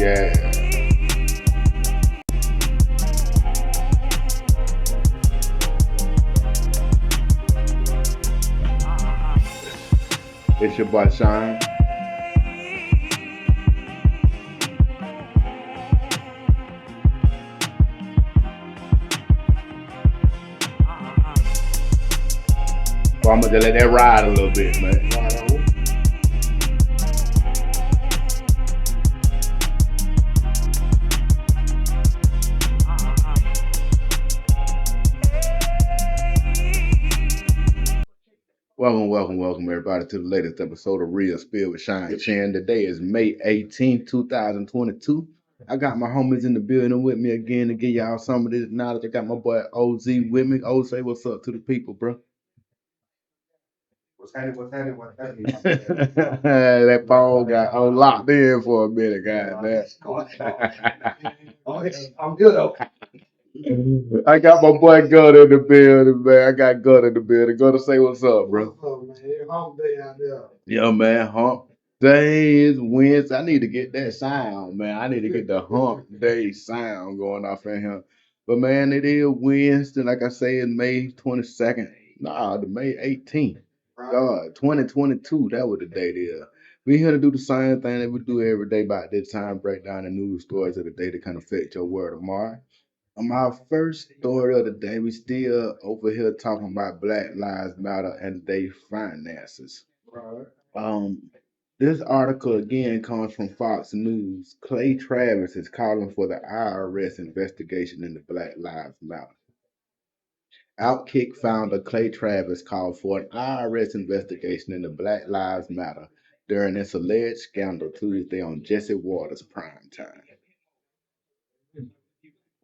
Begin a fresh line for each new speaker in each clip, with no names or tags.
Yeah. It's your boy Shyne. Well, I'm gonna just let that ride a little bit, man.
Right on.
Welcome, everybody, to the latest episode of Real Spill with Shyne Chan. Today is May 18th, 2022. I got my homies in the building with me again to give y'all some of this knowledge. I got my boy OZ with me. OZ, say what's up to the people, bro.
What's happening?
That phone got locked in for a minute, guys.
I'm good though.
I got my boy Gutta in the building, man. I got Gutta in the building. Gutta, say what's up, bro.
What's up, man? Hump day out there.
Yeah, man. Hump day is Wednesday. I need to get that sound, man. I need to get the hump day sound going off in here. But man, it is Wednesday. Like I said, May 22nd. Nah, the May 18th. God, 2022. That was the date is. We here to do the same thing that we do every day about this time, break down the news stories of the day to kind of affect your world tomorrow. Our first story of the day, we still over here talking about Black Lives Matter and their finances.
Right.
This article again comes from Fox News. Clay Travis is calling for the IRS investigation into Black Lives Matter. Outkick founder Clay Travis called for an IRS investigation into Black Lives Matter during this alleged scandal Tuesday on Jesse Waters' prime time.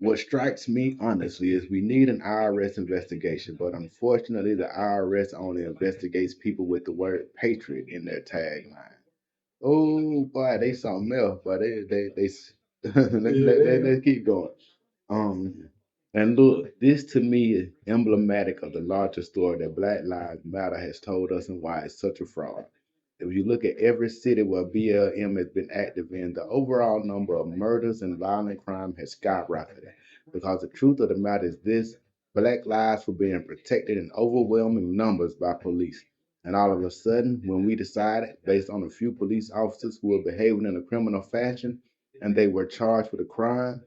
What strikes me honestly is we need an IRS investigation, but unfortunately, the IRS only investigates people with the word patriot in their tagline. Oh boy, they something else, but let's keep going. Um, and look, this to me is emblematic of the larger story that Black Lives Matter has told us and why it's such a fraud. If you look at every city where BLM has been active in, the overall number of murders and violent crime has skyrocketed. Because the truth of the matter is this: Black lives were being protected in overwhelming numbers by police. And all of a sudden, when we decided, based on a few police officers who were behaving in a criminal fashion, and they were charged with a crime,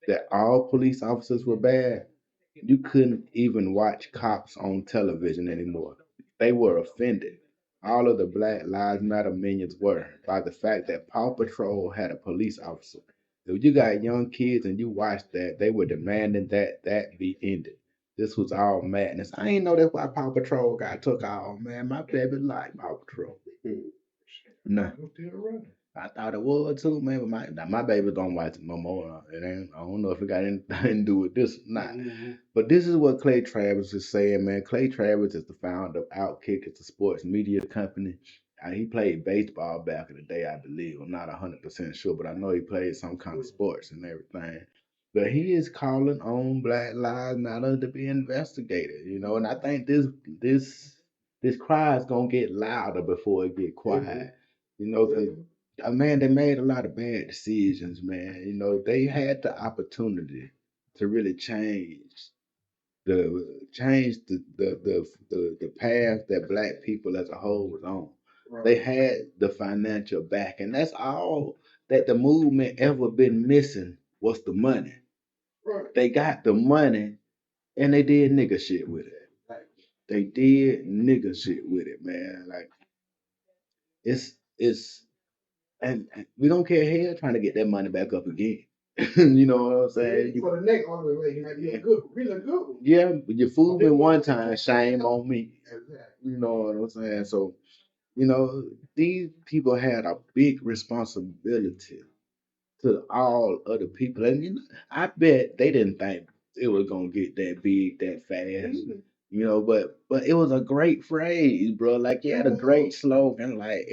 that all police officers were bad, you couldn't even watch cops on television anymore. They were offended. All of the Black Lives Matter minions were by the fact that Paw Patrol had a police officer. If you got young kids and you watched that, they were demanding that that be ended. This was all madness. I ain't know that's why Paw Patrol got took off, man. My baby liked Paw Patrol. Nah. I thought it was too, man, but my baby don't watch it no more. It ain't. I don't know if it got anything to do with this or not. But this is what Clay Travis is saying, man. Clay Travis is the founder of Outkick. It's a sports media company. He played baseball back in the day, I believe. I'm not 100% sure, but I know he played some kind of sports and everything. But he is calling on Black Lives Matter to be investigated, and I think this cry is gonna get louder before it get quiet. You know, 'cause man, they made a lot of bad decisions, man. They had the opportunity to really the path that black people as a whole was on.
Right.
They had the financial back, and that's all that the movement ever been missing was the money.
Right.
They got the money and they did nigga shit with it. They did nigga shit with it, man. Like it's and we don't care here trying to get that money back up again. You know what I'm saying?
For the next only way, you might be a good, really good.
Yeah, but you fooled me one time, shame on me. You know what I'm saying? So, these people had a big responsibility to all other people. And I bet they didn't think it was gonna get that big that fast. But it was a great phrase, bro. Like you had a great slogan, like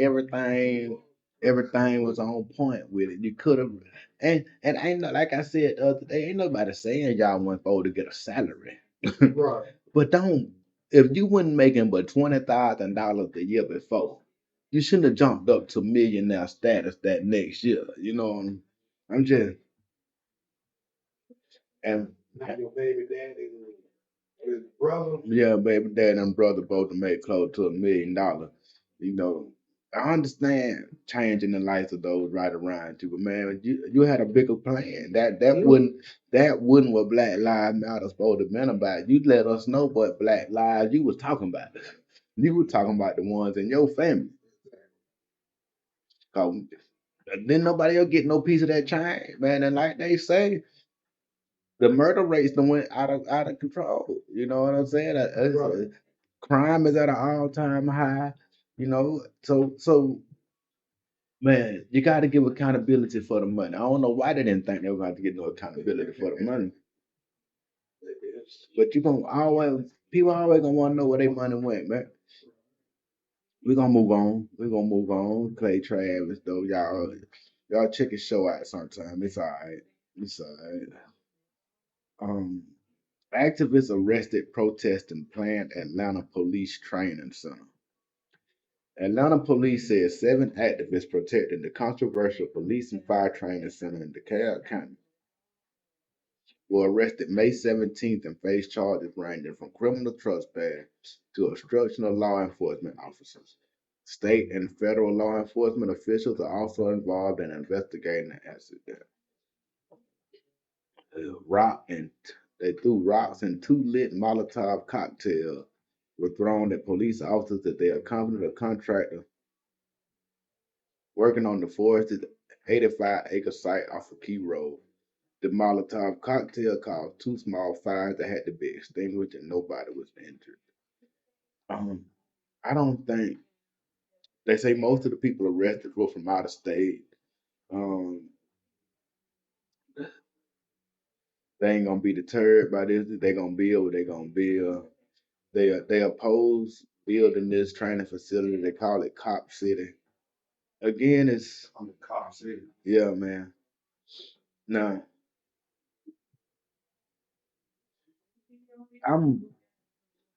everything was on point with it. You could have and ain't no, like I said the other day, ain't nobody saying y'all went for to get a salary.
Right.
But don't if you wasn't making but $20,000 the year before, you shouldn't have jumped up to millionaire status that next year. I'm just and
Now your baby daddy and his brother.
yeah, baby dad and brother both made close to $1 million. You know, I understand changing the lives of those right around you, but man, you had a bigger plan. That wouldn't what Black Lives Matter supposed to been about. You let us know what Black lives you was talking about. You were talking about the ones in your family. 'Cause then nobody else get no piece of that change, man. And like they say, the murder rates done went out of control. You know what I'm saying?
Right.
Crime is at an all time high. You know, so man, you got to give accountability for the money. I don't know why they didn't think they were going to get no accountability for the money, but you gonna always people always gonna want to know where their money went, man. We're gonna move on. We're gonna move on. Clay Travis, though, y'all check his show out sometime. It's all right. It's all right. Um, Activists arrested protesting planned Atlanta police training center. Atlanta police said 7 activists protecting the controversial police and fire training center in DeKalb County were arrested May 17th and face charges ranging from criminal trespass to obstruction of law enforcement officers. State and federal law enforcement officials are also involved in investigating the accident. Rock and They threw rocks and 2 lit Molotov cocktails were thrown at police officers that they accompanied a contractor working on the forested 85-acre site off of Key Road. The Molotov cocktail caused 2 small fires that had to be extinguished and nobody was injured. Um, I don't think they say most of the people arrested were from out of state. Um, they ain't gonna be deterred by this. They gonna build what they gonna build. They oppose building this training facility. They call it Cop City. Again, it's
I'm a cop city.
yeah, man. Now I'm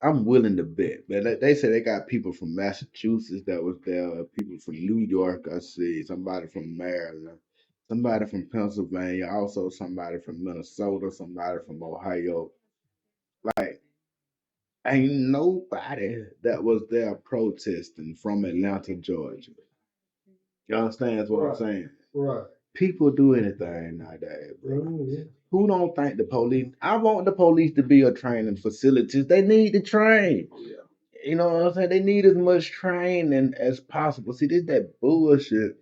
I'm willing to bet. But they say they got people from Massachusetts that was there, people from New York, I see, somebody from Maryland, somebody from Pennsylvania, also somebody from Minnesota, somebody from Ohio. Like, ain't nobody that was there protesting from Atlanta, Georgia. You understand what I'm
Right.
saying?
Right.
People do anything nowadays, bro.
Mhm.
Who don't think the police? I want the police to be a training facilities. They need to train.
Yeah.
You know what I'm saying? They need as much training as possible. See, this that bullshit.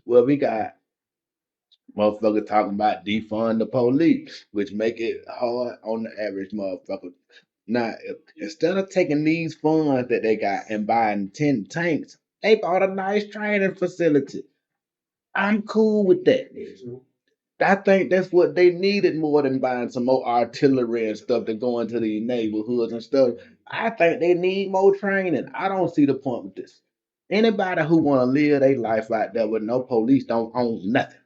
Well, we got motherfuckers talking about defund the police, which make it hard on the average motherfucker. Now, instead of taking these funds that they got and buying 10 tanks, they bought a nice training facility. I'm cool with that. I think that's what they needed more than buying some more artillery and stuff to go into these neighborhoods and stuff. I think they need more training. I don't see the point with this. Anybody who want to live their life out there with no police don't own nothing.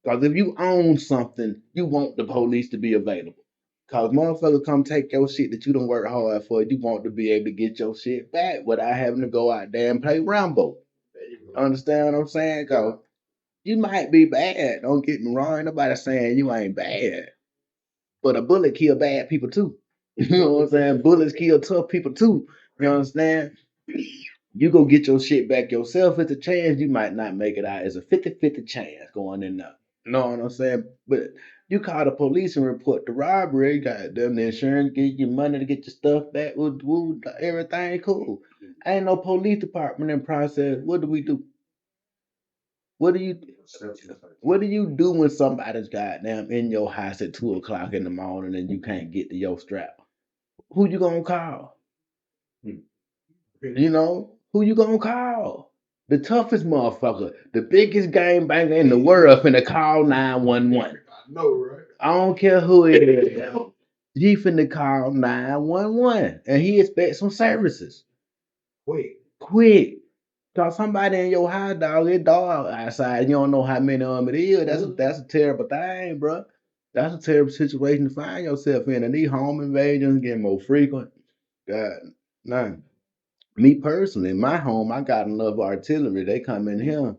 Because if you own something, you want the police to be available. Because motherfuckers come take your shit that you don't work hard for. You want to be able to get your shit back without having to go out there and play Rambo. Understand what I'm saying? Because you might be bad. Don't get me wrong. Ain't nobody saying you ain't bad. But a bullet kill bad people too. You know what I'm saying? Bullets kill tough people too. You understand? You go get your shit back yourself. It's a chance you might not make it out. It's a 50-50 chance going in there. You know what I'm saying? But you call the police and report the robbery, goddamn the insurance, give you money to get your stuff back. Woo, everything cool. Ain't no police department in process. What do we do? What do you what do you do when somebody's goddamn in your house at 2 o'clock in the morning and you can't get to your strap? Who you gonna call? You know, who you gonna call? The toughest motherfucker, the biggest game banger in the world finna call 911.
I know, right?
I don't care who it is. He finna call 911 and he expects some services.
Wait.
Quick. Cause somebody in your hot dog, it dog outside. You don't know how many of them it is. That's a terrible thing, bro. That's a terrible situation to find yourself in. And these home invasions getting more frequent. God, nah. Me personally, in my home, I got enough artillery. They come in here.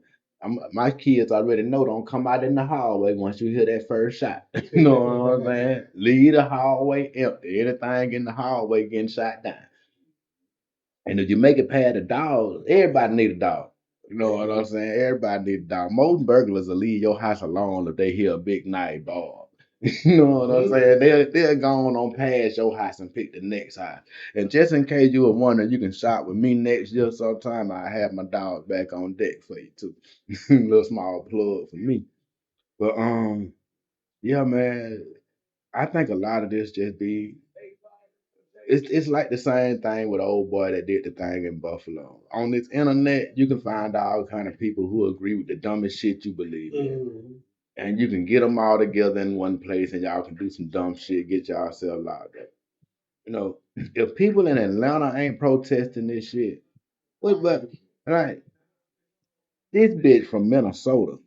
My kids already know don't come out in the hallway once you hear that first shot. You know what I'm saying? Leave the hallway empty. Anything in the hallway getting shot down. And if you make it past the dog, everybody need a dog. You know what I'm saying? Everybody need a dog. Most burglars will leave your house alone if they hear a big night ball. You know what I'm saying? They're going on past your house and pick the next house. And just in case you were wondering, you can shop with me next year sometime. I have my dog back on deck for you too. Little small plug for me. But yeah, man. I think a lot of this just be it's like the same thing with the old boy that did the thing in Buffalo. On this internet, you can find all kind of people who agree with the dumbest shit you believe in. And you can get them all together in one place and y'all can do some dumb shit, get yourself locked up. You know, if people in Atlanta ain't protesting this shit, what but like this bitch from Minnesota,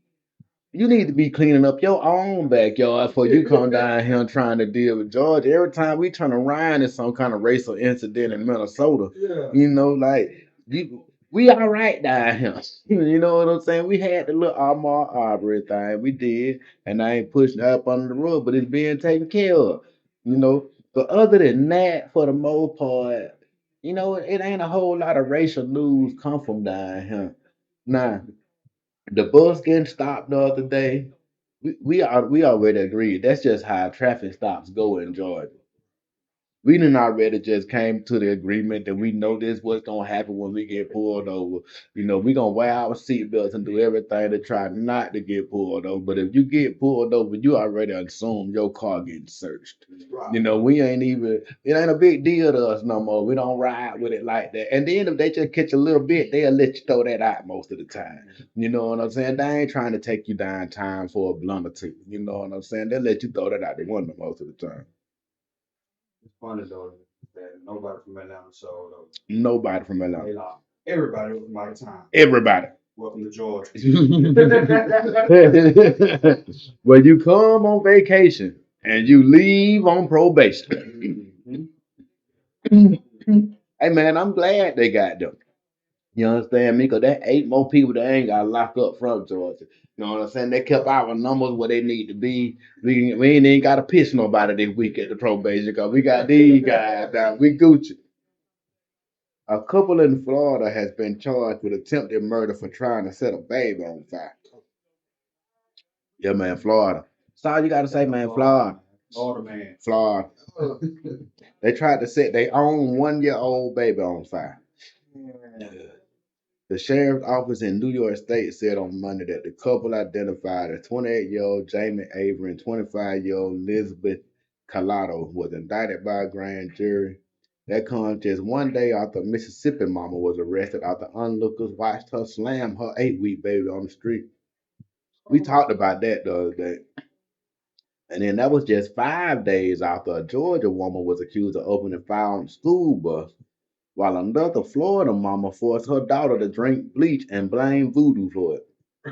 you need to be cleaning up your own backyard before you come down here trying to deal with Georgia. Every time we turn around, it's some kind of racial incident in Minnesota. Yeah. You know, like we all right down here. You know what I'm saying? We had the little Armor Arbery thing. We did, and I ain't pushing it up under the rug, but it's being taken care of. You know, but other than that, for the most part, you know, it ain't a whole lot of racial news come from down here. Nah, the bus getting stopped the other day. We already agreed. That's just how traffic stops go in Georgia. We done already just came to the agreement that we know this what's gonna happen when we get pulled over. You know, we gonna wear our seatbelts and do everything to try not to get pulled over. But if you get pulled over, you already assume your car getting searched. You know, we ain't even it ain't a big deal to us no more. We don't ride with it like that. And then if they just catch a little bit, they'll let you throw that out most of the time. You know what I'm saying? They ain't trying to take you down time for a blunt or two. You know what I'm saying? They'll let you throw that out the window most of the time.
It's funny though that nobody from Atlanta showed up.
Nobody from Atlanta.
They lied. Everybody was from out of town.
Everybody.
Welcome to Georgia.
When you come on vacation and you leave on probation. Hey man, I'm glad they got them. You understand me? Because that 8 more people that ain't got locked up from Georgia. You know what I'm saying? They kept our numbers where they need to be. We ain't even got to piss nobody this week at the probation because we got these guys down. We Gucci. A couple in Florida has been charged with attempted murder for trying to set a baby on fire. Yeah, man, Florida. That's all you got to say, man. Florida.
Florida man.
Florida. They tried to set their own 1-year-old baby on fire. Yeah. The sheriff's office in New York State said on Monday that the couple identified as 28-year-old Jamie Avery and 25-year-old Elizabeth Collado was indicted by a grand jury. That comes just one day after a Mississippi mama was arrested after onlookers watched her slam her 8-week baby on the street. We talked about that the other day. And then that was just 5 days after a Georgia woman was accused of opening fire on the school bus, while another Florida mama forced her daughter to drink bleach and blame voodoo for it.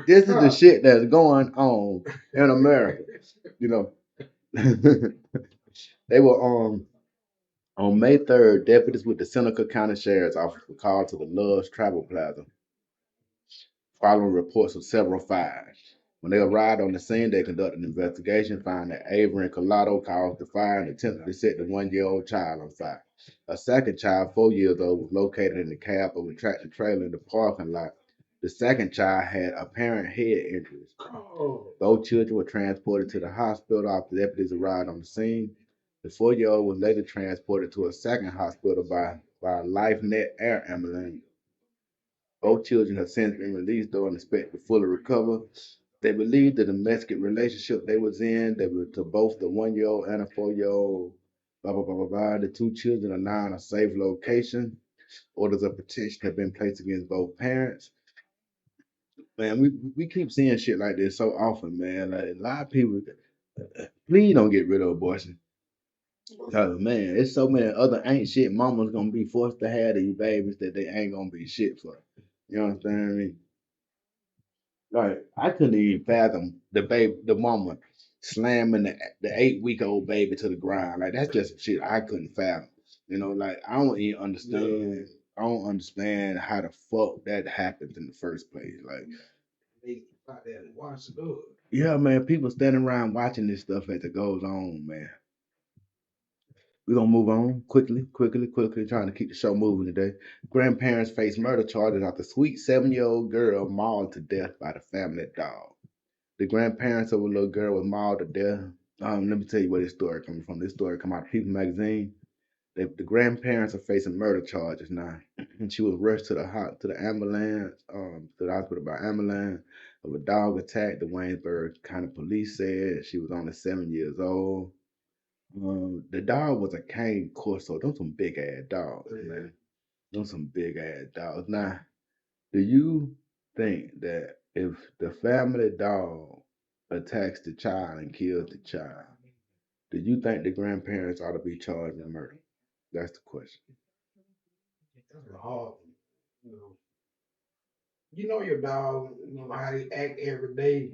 This is the shit that's going on in America. You know, they were on May 3rd, deputies with the Seneca County Sheriff's Office were called to the Love's Travel Plaza following reports of several fires. When they arrived on the scene, they conducted an investigation, finding that Avery and Collado caused the fire and attempted to set the 1-year-old child on fire. A second child, 4 years old, was located in the cab of a tractor trailer in the parking lot. The second child had apparent head injuries. Both children were transported to the hospital after deputies arrived on the scene. The 4-year-old was later transported to a second hospital by a LifeNet air ambulance. Both children have since been released, though, and expect to fully recover. They believe the domestic relationship they was in, they were to both the 1-year-old and a 4-year-old, blah, blah, blah, blah, blah. The two children are now in a safe location. Orders of protection have been placed against both parents. Man, we keep seeing shit like this so often, man. Like, a lot of people, please don't get rid of abortion. Cause man, it's so many other ain't shit mamas gonna be forced to have these babies that they ain't gonna be shit for. You understand me? Like I couldn't even fathom the mama slamming the 8-week-old baby to the ground. Like that's just some shit I couldn't fathom. You know, like I don't even understand. I don't understand how the fuck that happens in the first place. Like
They out there and watch the dog.
Yeah, man, people standing around watching this stuff as it goes on, man. We're gonna move on quickly, trying to keep the show moving today. Grandparents face murder charges after sweet 7-year-old girl mauled to death by the family dog. The grandparents of a little girl was mauled to death. Let me tell you where this story coming from. This story come out of People magazine. The grandparents are facing murder charges now. And she was rushed to the ambulance, to the hospital by ambulance of a dog attack. The Waynesburg County Police said she was only 7 years old. The dog was a cane corso. Those some big ass dogs, man. Those some big ass dogs. Now, do you think that if the family dog attacks the child and kills the child, do you think the grandparents ought to be charged with murder? That's the question.
That's a hard one. You know, you know your dog. You know how they act every day,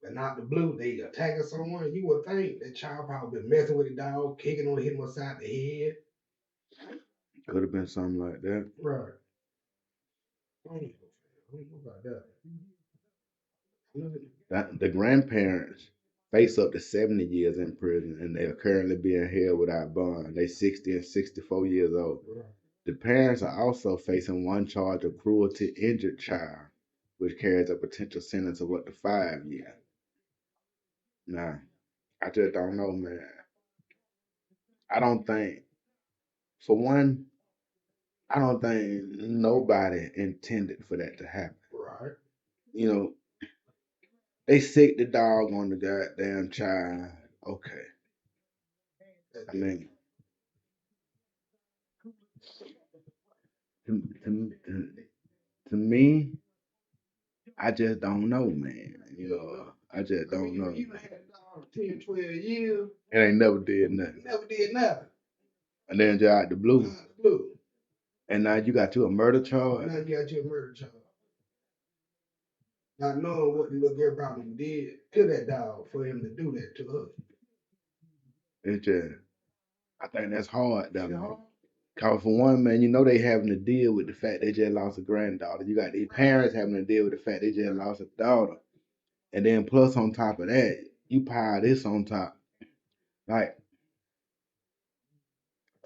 but not the blue. They attacking someone. You would think that child probably been messing with the dog, kicking on him upside the head.
Could have been something like that.
Right. I don't know about that.
The grandparents face up to 70 years in prison and they are currently being held without bond. They 60 and 64 years old.
Right.
The parents are also facing one charge of cruelty to injured child, which carries a potential sentence of up to 5 years. Now, I just don't know, man. I don't think, for one, I don't think nobody intended for that to happen.
Right.
You know, they sick the dog on the goddamn child. Okay. I mean, to me, I just don't know, man. You know, I just don't know.
You had a dog 10, 12 years.
It ain't never did nothing.
Never did nothing.
And then just out the blue.
Out the blue.
And now you got you a murder charge.
Now you got you a murder charge. Not knowing what the little girl probably did to that dog for him to do that to her.
It's just, I think that's hard, though. Cause for one, man, you know they having to deal with the fact they just lost a granddaughter. You got these parents having to deal with the fact they just lost a daughter. And then plus on top of that, you pile this on top. Like,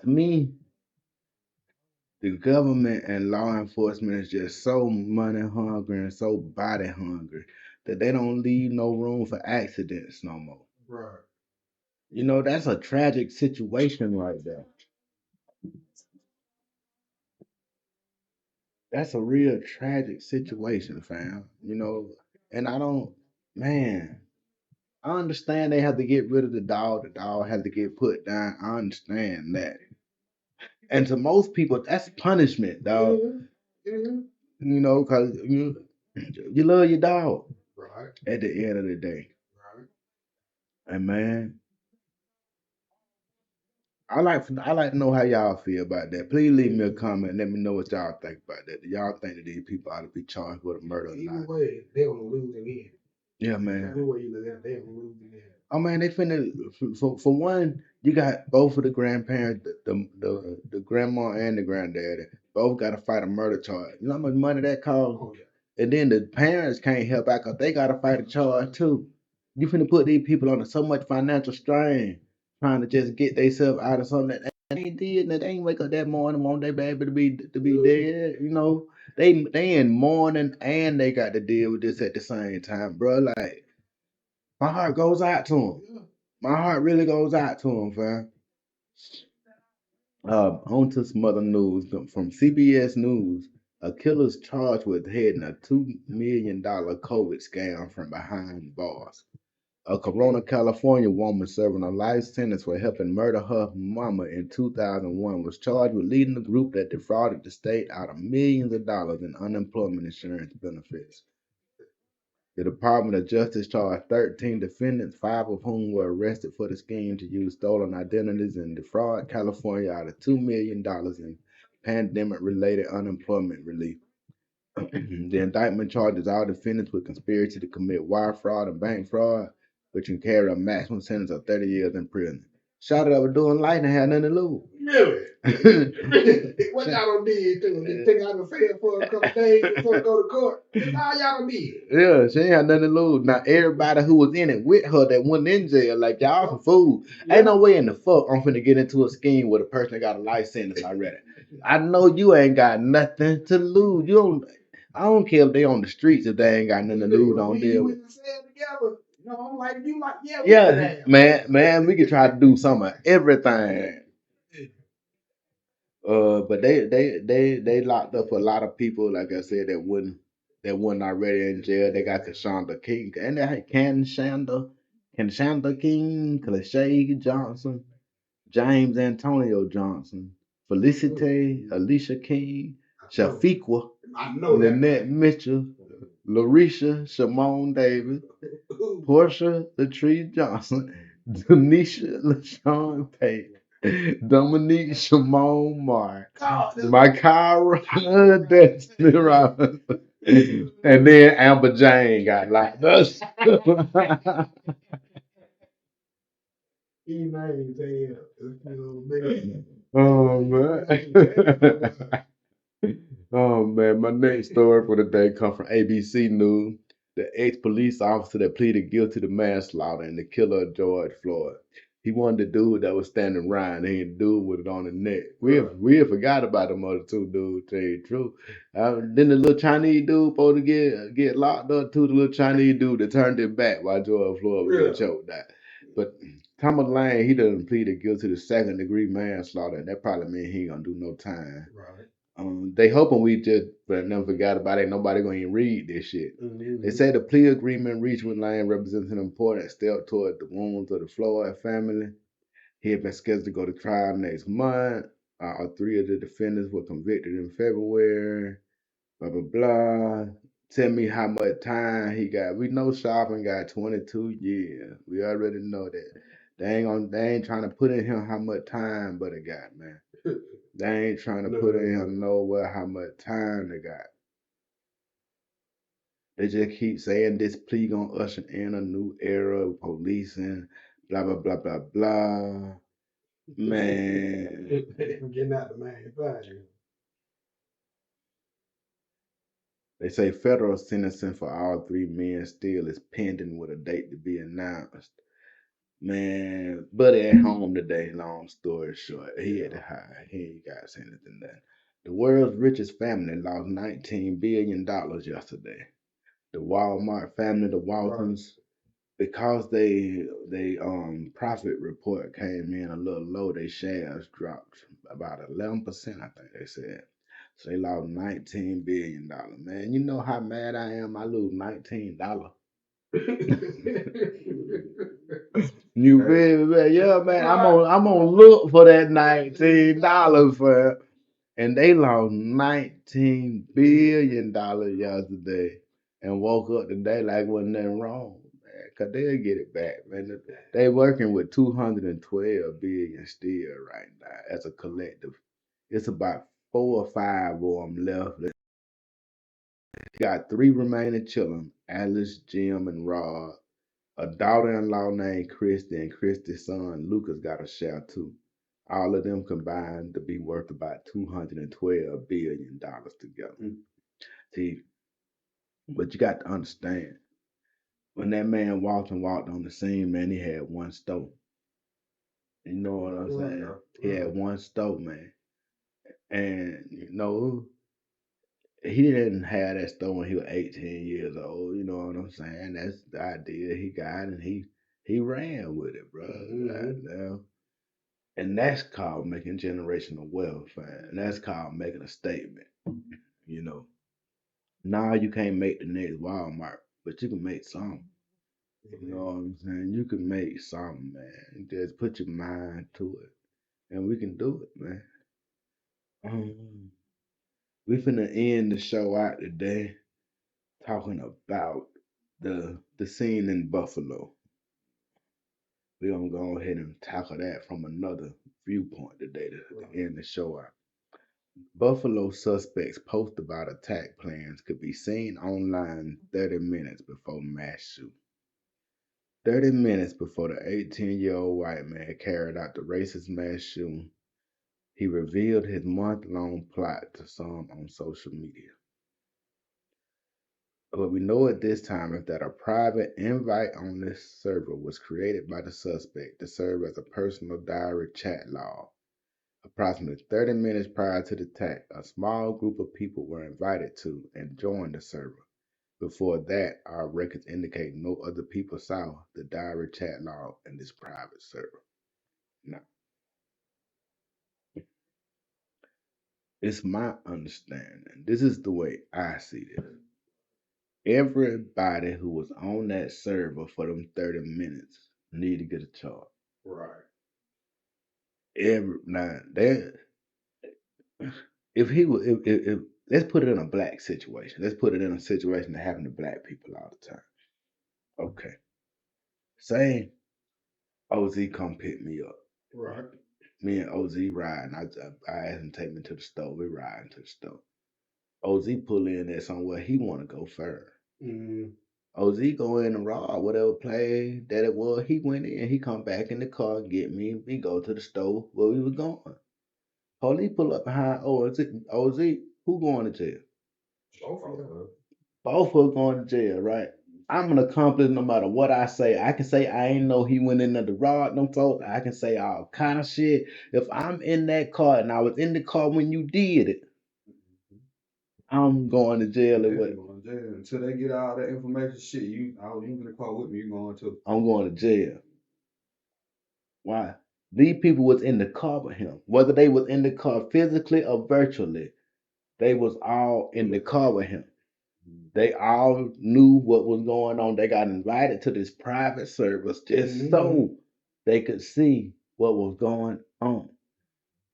to me, the government and law enforcement is just so money hungry and so body hungry that they don't leave no room for accidents no more.
Right.
You know, that's a tragic situation right there. That's a real tragic situation, fam. You know, and I don't, man, I understand they have to get rid of the dog. The dog has to get put down. I understand that. And to most people, that's punishment, dog.
Mm-hmm.
You know, because you love your dog.
Right.
At the end of the day.
Right.
And man, I like to know how y'all feel about that. Please leave me a comment and let me know what y'all think about that. Do y'all think that these people ought to be charged with a murder or not?
Either way, they're gonna lose again.
Yeah, man.
Every way you look at it, they're gonna lose again.
Oh man, they finna for one, you got both of the grandparents, the grandma and the granddaddy, both gotta fight a murder charge. You know how much money that costs?
Oh yeah.
And then the parents can't help out because they gotta fight a charge too. You finna put these people under so much financial strain trying to just get themselves out of something that they ain't did and they ain't wake up that morning want their baby to be dead. You know, they in mourning and they got to deal with this at the same time, bro. Like my heart goes out to them. My heart really goes out to them, fam. On to some other news from CBS News. A killer's charged with heading a $2 million COVID scam from behind bars. A Corona, California woman serving a life sentence for helping murder her mama in 2001 was charged with leading a group that defrauded the state out of millions of dollars in unemployment insurance benefits. The Department of Justice charged 13 defendants, 5 of whom were arrested for the scheme to use stolen identities and defraud California out of $2 million in pandemic-related unemployment relief. The indictment charges all defendants with conspiracy to commit wire fraud and bank fraud, which can carry a maximum sentence of 30 years in prison. Shot it up doing life and had nothing to lose.
Really? What y'all done did too? They take out the cell for a couple days before they go to court. That's all y'all done did.
Yeah, she ain't had nothing to lose. Now everybody who was in it with her that went in jail, like y'all some fools. Ain't no way in the fuck I'm finna get into a scheme with a person that got a life sentence already. I know you ain't got nothing to lose. You don't. I don't care if they on the streets if they ain't got nothing to lose. Don't deal with.
We said together. No, I'm like you like
Yeah, man, we can try to do some of everything. But they locked up a lot of people, like I said, that wasn't already in jail. They got Kashonda King and they had Kashonda King, Clashay Johnson, James Antonio Johnson, Felicity, Alicia King, Shafiqua, Lynette Mitchell, Larisha, Shimon Davis, Portia Latree Johnson, Denisha LaShawn Payne, Dominique Shimon Mark, Myra Destiny Robinson, and then Amber Jane got locked up. Oh man. Oh man, my next story for the day come from ABC News. The ex-police officer that pleaded guilty to manslaughter and the killer of George Floyd. He wanted the dude that was standing around. He had the dude with it on the neck. We had forgot about them other two dudes, tell you the truth. Then the little Chinese dude supposed to get locked up too. The little Chinese dude that turned his back while George Floyd was getting choked out. But Thomas Lane, he done pleaded guilty to second-degree manslaughter. And that probably means he ain't gonna do no time.
Right.
They hoping we just but never forgot about it. Ain't nobody gonna even read this shit. They say the plea agreement reached with Lane represents an important step toward the wounds of the Floyd family. He had been scheduled to go to trial next month. Three of the defendants were convicted in February. Blah blah blah. Tell me how much time he got. We know Sharpton got 22 years. We already know that. They ain't trying to put in him how much time but it got, man. They ain't trying to put in him nowhere how much time they got. They just keep saying this plea gonna usher in a new era of policing, blah blah blah blah blah. Man,
Getting out the main thing.
they say federal sentencing for all three men still is pending with a date to be announced. Man, Buddy at home today, long story short. He had to hide. He ain't got anything done. The world's richest family lost $19 billion yesterday. The Walmart family, the Waltons, because they profit report came in a little low, their shares dropped about 11%, I think they said. So they lost $19 billion. Man, you know how mad I am. I lose $19. You feel me, man? Yeah, man. I'm on look for that $19 for it. And they lost $19 billion yesterday and woke up today like wasn't nothing wrong, man. Cause they'll get it back, man. They working with 212 billion still right now as a collective. It's about 4 or 5 of them left. Got 3 remaining children, Alice, Jim, and Rod. A daughter-in-law named Christy, and Christy's son Lucas got a share too. All of them combined to be worth about $212 billion together. See, but you got to understand, when that man walked on the scene, man, he had one store. You know what I'm saying? He had one store, man. And he didn't have that store when he was 18 years old. You know what I'm saying? That's the idea he got, and he ran with it, bro. Goddamn. And that's called making generational wealth, man. And that's called making a statement. You know, now you can't make the next Walmart, but you can make some. You know what I'm saying? You can make something, man. Just put your mind to it, and we can do it, man. Um, we finna end the show out today talking about the scene in Buffalo. We're gonna go ahead and tackle that from another viewpoint today to end the show out. Buffalo suspects post about attack plans could be seen online 30 minutes before mass shoot. 30 minutes before the 18-year-old white man carried out the racist mass shooting, He revealed his month-long plot to some on social media. What we know at this time is that a private invite-only server was created by the suspect to serve as a personal diary chat log. Approximately 30 minutes prior to the attack, a small group of people were invited to and joined the server. Before that, our records indicate no other people saw the diary chat log in this private server. Now, it's my understanding. This is the way I see this. Everybody who was on that server for them 30 minutes need to get a charge.
Right.
Now that if he was if let's put it in a black situation. Let's put it in a situation that happen to black people all the time. Okay. Say OZ come pick me up.
Right.
Me and OZ riding. I asked him to take me to the store. We riding to the store. OZ pull in there somewhere he want to go first. OZ go in and rob whatever play that it was. He went in. He come back in the car, get me. We go to the store where we was going. Police pull up behind OZ. Who going to jail?
Both of them.
Both of us going to jail, right? I'm an accomplice no matter what I say. I can say I ain't know he went in there to rob them folks. I can say all kind of shit. If I'm in that car and I was in the car when you did it, I'm going to jail.
Yeah, going to jail until they get all that information. Shit, you in the car with me. You going to?
I'm going to jail. Why? These people was in the car with him. Whether they was in the car physically or virtually, they was all in the car with him. They all knew what was going on. They got invited to this private service just so they could see what was going on.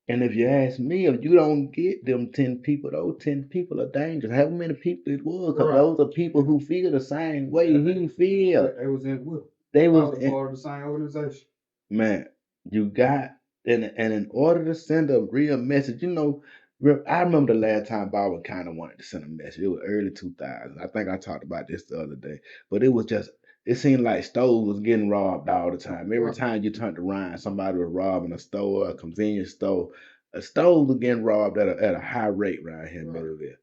And if you ask me, if you don't get them 10 people, those 10 people are dangerous. How many people it was? Because those are people who feel the same way he feel.
They was in with.
They was
part of the same organization.
Man, you got and in order to send a real message, I remember the last time Baldwin kind of wanted to send a message. It was early 2000s. I think I talked about this the other day, but it seemed like stores was getting robbed all the time. Every time you turned around, somebody was robbing a store, a convenience store. A store was getting robbed at a high rate right here in Millville.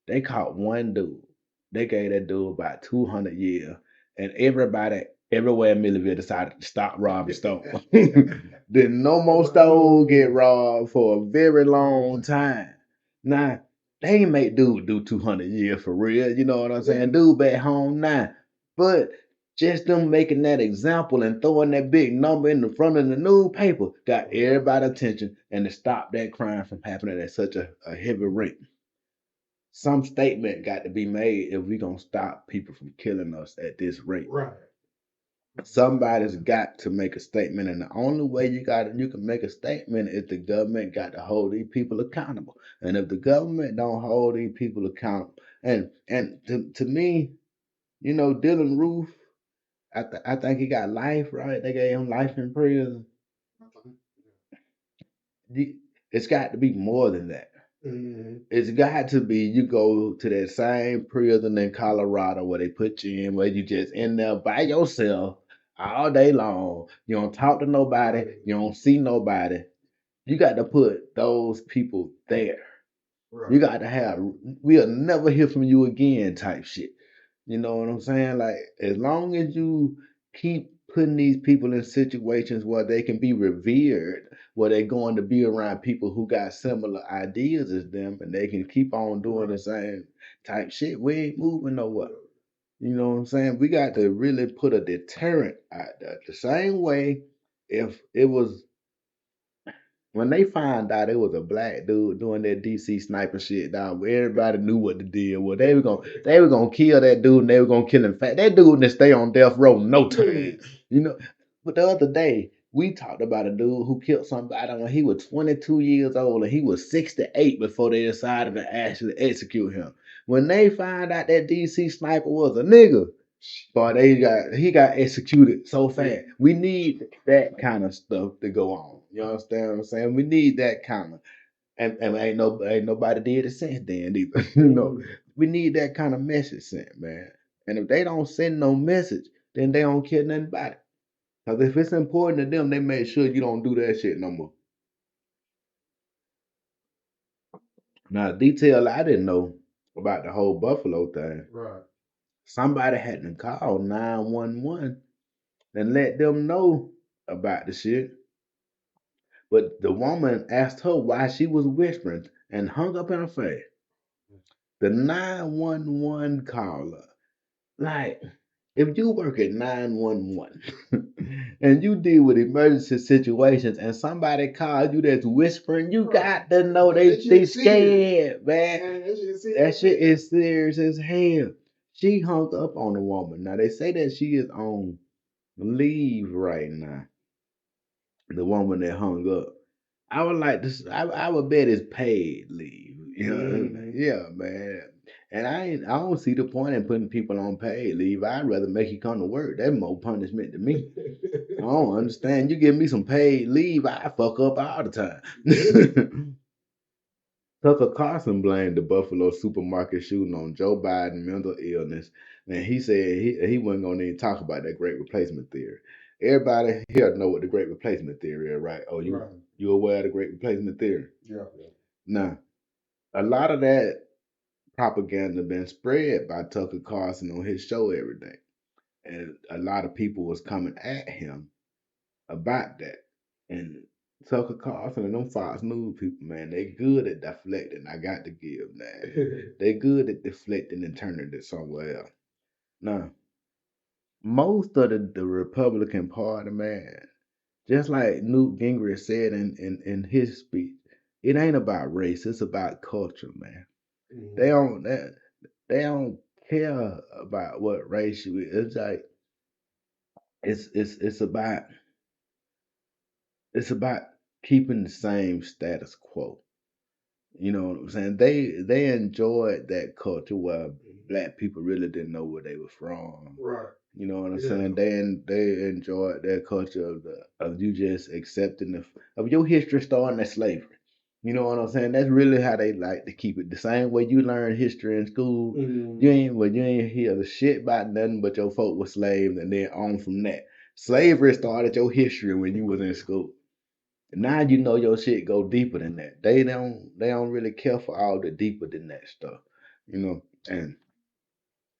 They caught one dude. They gave that dude about 200 years, and everybody everywhere in Millville decided to stop robbing stores. Then no more stores get robbed for a very long time. Now, they ain't make dude do 200 years for real. You know what I'm saying? Dude back home now. But just them making that example and throwing that big number in the front of the newspaper got everybody's attention and to stop that crime from happening at such a heavy rate. Some statement got to be made if we're going to stop people from killing us at this rate.
Right.
Somebody's got to make a statement, and the only way you can make a statement is the government got to hold these people accountable. And if the government don't hold these people accountable, and to me, Dylan Roof, I think he got life, right? They gave him life in prison. It's got to be more than that. It's got to be you go to that same prison in Colorado where they put you in, where you just in there by yourself all day long. You don't talk to nobody. You don't see nobody. You got to put those people there. Right. You got to have, we'll never hear from you again type shit. You know what I'm saying? Like, as long as you keep putting these people in situations where they can be revered, where they're going to be around people who got similar ideas as them, and they can keep on doing the same type shit, we ain't moving nowhere. You know what I'm saying? We got to really put a deterrent out there. The same way if it was when they found out it was a black dude doing that DC sniper shit, dog, everybody knew what the deal was. They were gonna kill that dude and they were gonna kill him fast. That dude that stay on death row no time. You know. But the other day, we talked about a dude who killed somebody when he was 22 years old and he was 68 before they decided to actually execute him. When they found out that DC sniper was a nigga, but he got executed so fast. We need that kind of stuff to go on. You understand what I'm saying? We need that kind of and ain't nobody did it since then either. We need that kind of message sent, man. And if they don't send no message, then they don't care nothing about it. Because if it's important to them, they make sure you don't do that shit no more. Now, detail I didn't know about the whole Buffalo thing.
Right.
Somebody had to call 911 and let them know about the shit. But the woman asked her why she was whispering and hung up in her face. The 911 caller, like, if you work at 911 and you deal with emergency situations and somebody calls you that's whispering, you got to know they scared, man. That shit is serious as hell. She hung up on the woman. Now they say that she is on leave right now. The woman that hung up. I would like to. I would bet it's paid leave. You know, yeah, man. And I don't see the point in putting people on paid leave. I'd rather make you come to work. That's more punishment to me. I don't understand. You give me some paid leave, I fuck up all the time. Tucker Carlson blamed the Buffalo supermarket shooting on Joe Biden's mental illness, and he said he wasn't gonna even talk about that great replacement theory. Everybody here know what the great replacement theory is, right? Oh, you aware of the great replacement theory?
Yeah.
Now, a lot of that propaganda been spread by Tucker Carlson on his show every day, and a lot of people was coming at him about that. And Tucker Carlson and them Fox News people, man, they good at deflecting. I got to give, man. They good at deflecting and turning it somewhere else. Now, most of the Republican Party, man, just like Newt Gingrich said in his speech, it ain't about race. It's about culture, man. They don't they don't care about what race you is. It's like it's about it's about keeping the same status quo. You know what I'm saying? They enjoyed that culture where black people really didn't know where they was from.
Right.
You know what I'm
Yeah.
saying? They enjoyed that culture of you just accepting of your history starting at slavery. You know what I'm saying? That's really how they like to keep it. The same way you learn history in school, you ain't hear the shit about nothing but your folk was slaves and then on from that. Slavery started your history when you was in school. Now you know your shit go deeper than that. They don't really care for all the deeper than that stuff. You know,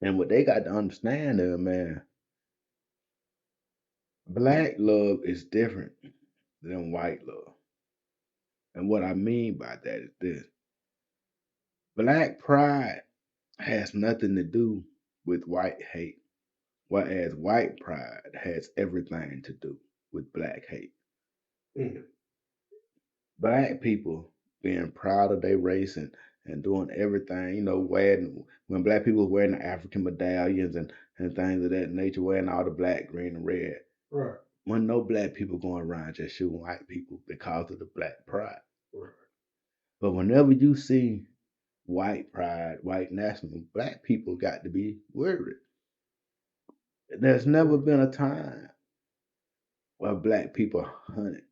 and what they got to understand is, man, black love is different than white love. And what I mean by that is this. Black pride has nothing to do with white hate, whereas white pride has everything to do with black hate. Black people being proud of their race and doing everything, wearing when black people was wearing the African medallions and things of that nature, wearing all the black, green, and red.
Right.
When no black people going around just shooting white people because of the black pride.
Right.
But whenever you see white pride, white nationalism, black people got to be worried. There's never been a time where black people hunted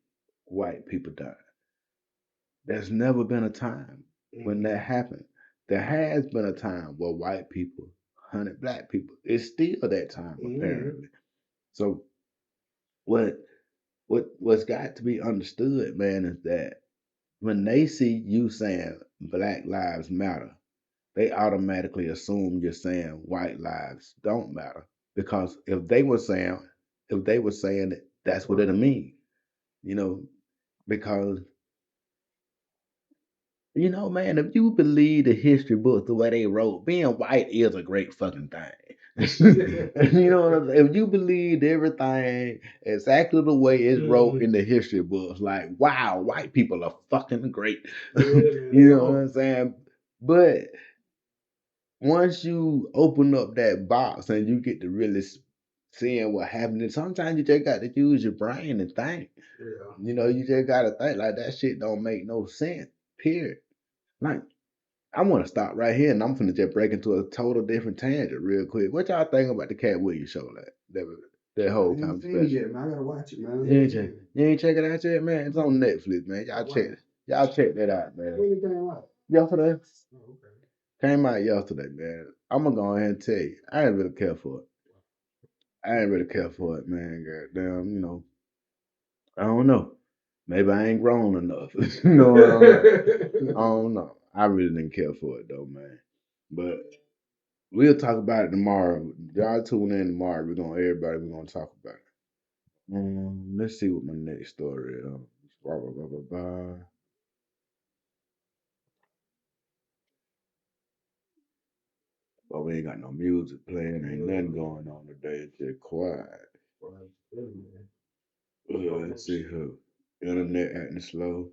white people down. There's never been a time when that happened. There has been a time where white people hunted black people. It's still that time, apparently. So what's got to be understood, man, is that when they see you saying Black Lives Matter, they automatically assume you're saying white lives don't matter. Because if they were saying it, that's what it'll mean. Because man, if you believe the history books the way they wrote, being white is a great fucking thing. You know what I'm saying? If you believed everything exactly the way it's wrote in the history books, like, wow, white people are fucking great. You know what I'm saying? But once you open up that box and you get to really seeing what happened, and sometimes you just got to use your brain and think.
Yeah.
You just got to think like that shit don't make no sense, period. Like, I want to stop right here, and I'm finna just break into a total different tangent real quick. What y'all think about the Cat Williams show? That whole
I ain't seen it
conversation.
yet, man. I gotta watch it, man.
You ain't check it out yet, man. It's on Netflix, man. Y'all check that out, man.
When did it come out?
Yesterday.
Oh, okay.
Came out yesterday, man. I'm gonna go ahead and tell you, I ain't really care for it. I ain't really care for it, man. Goddamn, I don't know. Maybe I ain't grown enough. You know what I mean? I don't know. I really didn't care for it though, man. But we'll talk about it tomorrow. Y'all tune in tomorrow. We're gonna talk about it. Let's see what my next story is. Blah, blah, blah, blah, blah. But we ain't got no music playing. Ain't nothing going on today. It's just quiet. Let's see who. Internet acting slow.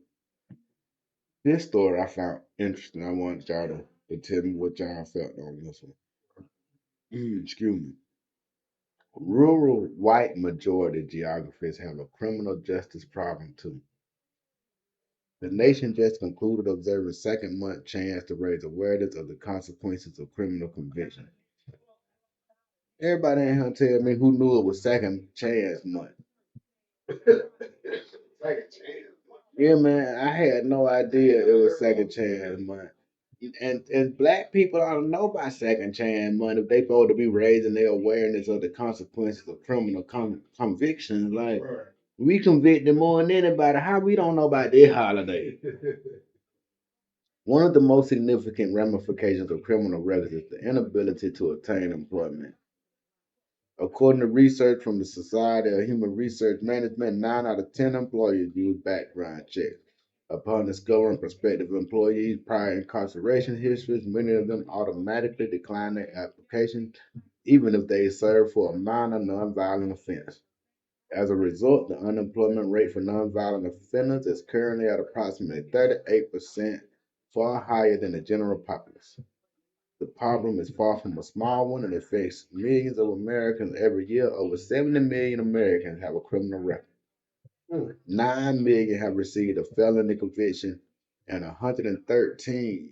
This story I found interesting. I want y'all to tell me what y'all felt on this one. Excuse me. Rural white majority geographies have a criminal justice problem too. The nation just concluded observing second month chance to raise awareness of the consequences of criminal conviction. Everybody in here tell me who knew it was second chance month.
Second chance.
Yeah, man, I had no idea it was second chance month. And black people ought to know about second chance month if they supposed to be raising their awareness of the consequences of criminal convictions. Like
Right.
we convicted more than anybody. How we don't know about this holiday? One of the most significant ramifications of criminal records is the inability to obtain employment. According to research from the Society of Human Research Management, 9 out of 10 employers use background checks. Upon discovering prospective employees' prior incarceration histories, many of them automatically decline their application, even if they serve for a minor nonviolent offense. As a result, the unemployment rate for nonviolent offenders is currently at approximately 38%, far higher than the general populace. The problem is far from a small one and affects millions of Americans every year. Over 70 million Americans have a criminal record. 9 million have received a felony conviction, and 113.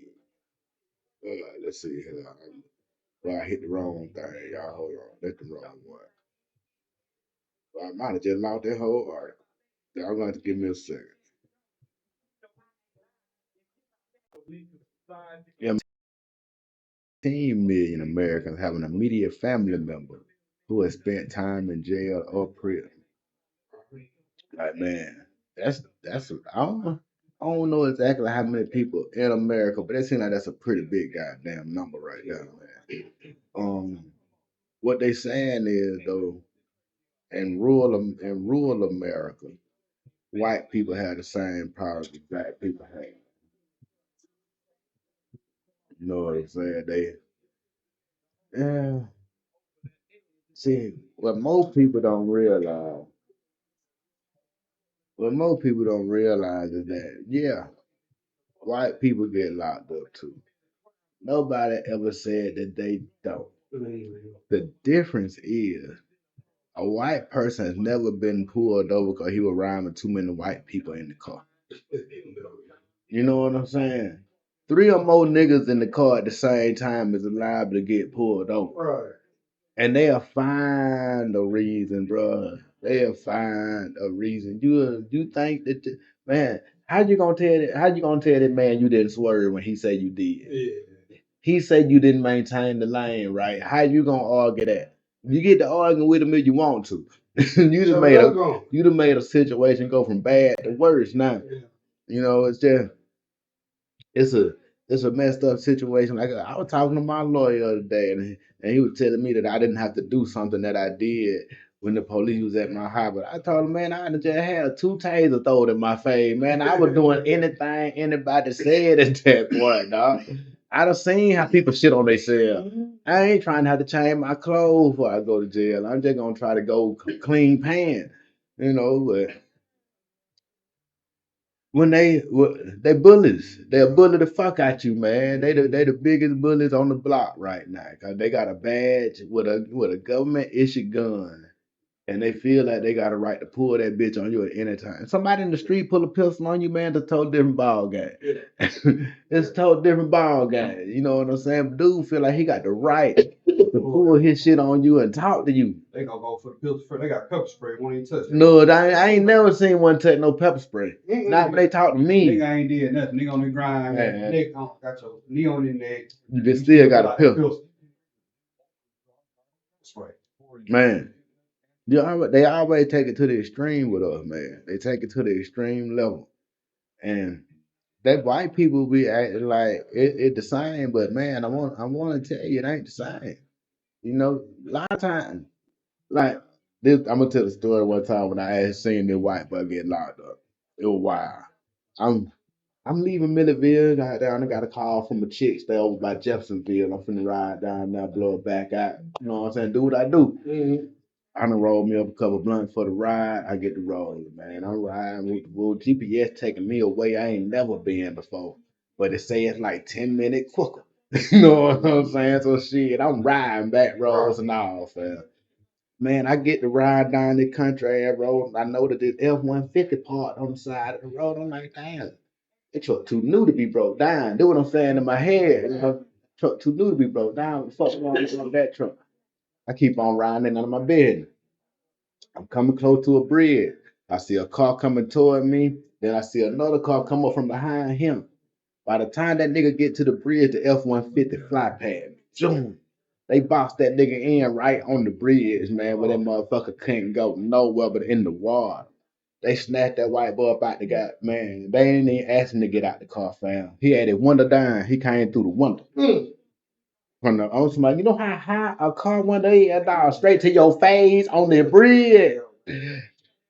Let's see here. Well, I hit the wrong thing, y'all. Hold on. That's the wrong one. Well, I might have just lost that whole article. Y'all going to have to give me a second. Yeah, 10 million Americans have an immediate family member who has spent time in jail or prison. Like, man, I don't know exactly how many people in America, but it seems like that's a pretty big goddamn number right there, man. What they saying is though, in rural America, white people have the same problems that black people have. You know what I'm saying? Yeah. See, what most people don't realize is that, yeah, white people get locked up too. Nobody ever said that they don't. The difference is a white person has never been pulled over because he was riding with too many white people in the car. You know what I'm saying? Three or more niggas in the car at the same time is liable to get pulled over.
Right.
And they'll find a reason, bro. They'll find a reason. You think that man, how you gonna tell that man you didn't swerve when he said you did?
Yeah.
He said you didn't maintain the lane, right? How you gonna argue that? You get to arguing with him if you want to. You done made a situation go from bad to worse now.
Yeah.
You know, it's a it's a messed up situation. Like I was talking to my lawyer the other day, and he was telling me that I didn't have to do something that I did when the police was at my house. But I told him, man, I just had 2 tasers thrown in my face, man. I was doing anything anybody said at that point, dog. I done seen how people shit on themselves. I ain't trying to have to change my clothes before I go to jail. I'm just gonna try to go clean pants, you know. But when they bullies, they'll bully the fuck out you, man. They the biggest bullies on the block right now, cause they got a badge with a government issued gun, and they feel like they got a right to pull that bitch on you at any time. Somebody in the street pull a pistol on you, man, it's a total different ball game. It's a total different ball game. You know what I'm saying? Dude feel like he got the right to pull his shit on you and talk to you.
They gonna go for the pistol first. They got pepper spray. Won't even touch it.
No, I ain't never seen one touch no pepper spray. Not when they talk to me.
Nigga ain't did nothing. Nigga on the grind.
Man.
Neck on, got your knee on your neck.
You still got a pistol.
Spray.
Man, they always take it to the extreme with us, man. They take it to the extreme level. And that white people be acting like it the same, but man, I want to tell you it ain't the same. You know, a lot of times, like this, I'm gonna tell the story one time when I had seen this white boy get locked up. It was wild. I'm I'm leaving Milledgeville. Got down. I got a call from a chick stay over by Jeffersonville. I'm finna ride down there, blow it back out. You know what I'm saying? Do what I do. I done rolled me up a couple blunts for the ride. I get the roll, man. I'm riding with GPS taking me away. I ain't never been before. But it say it's like 10 minutes quicker. You know what I'm saying? So shit, I'm riding back roads and all, fam. Man, I get to ride down the country air road. I know that this F-150 parked on the side of the road. I'm like, damn, that truck too new to be broke down. Do what I'm saying in my head. You know, truck too new to be broke down. Fuck wrong with that truck. I keep on riding out of my bed. I'm coming close to a bridge. I see a car coming toward me. Then I see another car come up from behind him. By the time that nigga get to the bridge, the F-150 fly past me. Zoom. They boxed that nigga in right on the bridge, man, where that motherfucker couldn't go nowhere but in the water. They snatched that white boy up out the guy, man. They ain't even asking to get out the car, fam. He had his window down. He came through the window. From the on somebody, you know how high a car window is? That dog straight to your face on the bridge.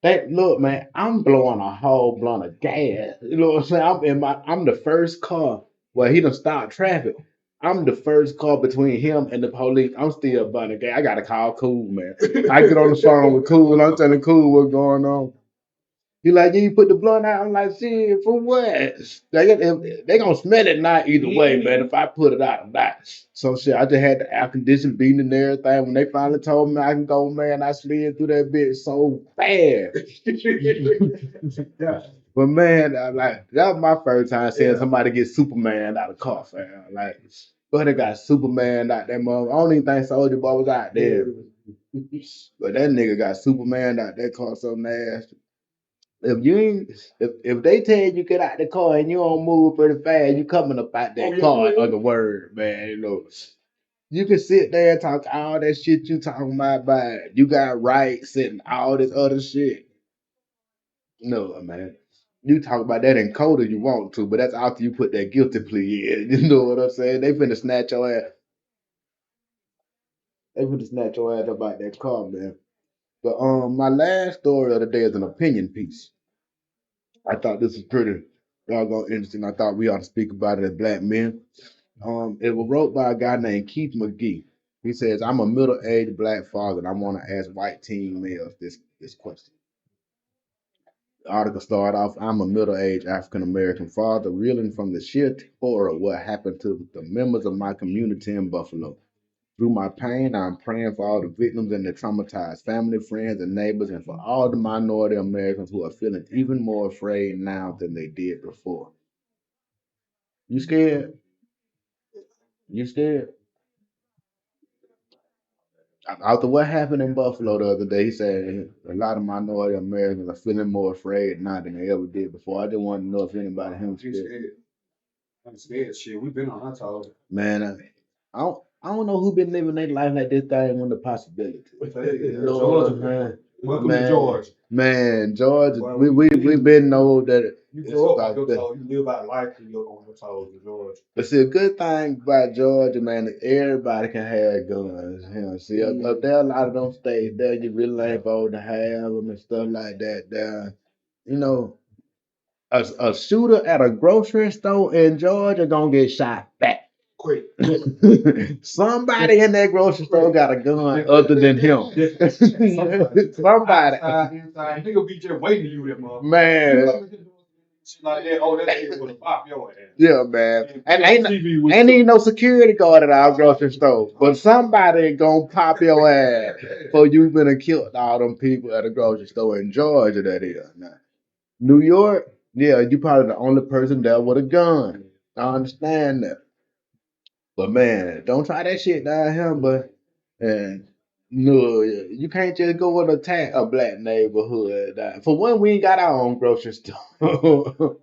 That look, man, I'm blowing a whole blunt of gas. You know what I'm saying? I'm the first car. Well, he done stopped traffic. I'm the first car between him and the police. I'm still burning gas. I gotta call Cool, man. I get on the phone with Cool. I'm telling Cool what's going on. He like, yeah, you put the blunt out. I'm like, shit, for what? They gonna smell it not either way, man. If I put it out or not. So shit, I just had the air conditioning beating and everything. When they finally told me I can go, man, I slid through that bitch so fast. But man, that was my first time seeing somebody get Superman out of car, fam. Like, but they got Superman out that mother. I don't even think Soldier Boy was out there. But that nigga got Superman out that car so nasty. If you ain't, if they tell you get out the car and you don't move pretty fast, you coming up out that car on the word, man. You know, you can sit there and talk all that shit you talking about you got rights and all this other shit. No, man. You talk about that in court if you want to, but that's after you put that guilty plea in. You know what I'm saying? They finna snatch your ass. They finna snatch your ass up out that car, man. But my last story of the day is an opinion piece. I thought this was pretty doggone interesting. I thought we ought to speak about it as black men. It was wrote by a guy named Keith McGee. He says, I'm a middle-aged black father and I want to ask white teen males this question. The article started off, I'm a middle-aged African-American father reeling from the sheer horror of what happened to the members of my community in Buffalo. Through my pain, I'm praying for all the victims and their traumatized family, friends, and neighbors, and for all the minority Americans who are feeling even more afraid now than they did before. You scared? You scared? After what happened in Buffalo the other day, he said a lot of minority Americans are feeling more afraid now than they ever did before. I just want to know if anybody him scared.
I'm scared. Shit, we've been on our toes.
Man, I don't know who been living their life like this thing when the possibility.
Georgia, man. Welcome to Georgia.
Man, Georgia,
Well,
we been know that
you
it's
grow up on
like
your
that.
toes. You live out life and you're on your toes in Georgia.
But see, a good thing about Georgia, man, is everybody can have guns. You know, see, up there, a lot of them states there, you really ain't supposed to have them and stuff like that. There, you know, a shooter at a grocery store in Georgia gonna get shot back.
Quick.
Somebody in that grocery store got a gun other than him. Somebody.
Inside, nigga be just waiting to you, that motherfucker.
Man.
Like that, oh, that nigga would have popped your ass.
Yeah, man. And ain't even no security guard at our grocery store. But somebody gonna pop your ass for you been and killed all them people at a grocery store in Georgia, that is. Now, New York, yeah, you probably the only person there with a gun. I understand that. But man, don't try that shit down here, but and no, you can't just go and attack a black neighborhood. For one, we ain't got our own grocery store.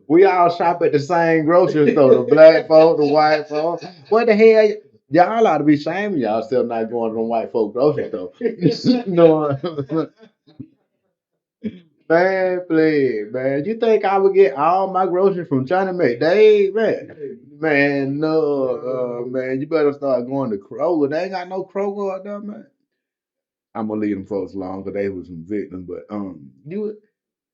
We all shop at the same grocery store, the black folk, the white folk. What the hell? Y'all ought to be ashamed of y'all still not going to the white folk grocery store. No. Man, please, man. You think I would get all my groceries from Johnny McDade, man? Man, no, man. You better start going to Kroger. They ain't got no Kroger out there, man. I'm gonna leave them folks alone because they was some victims. But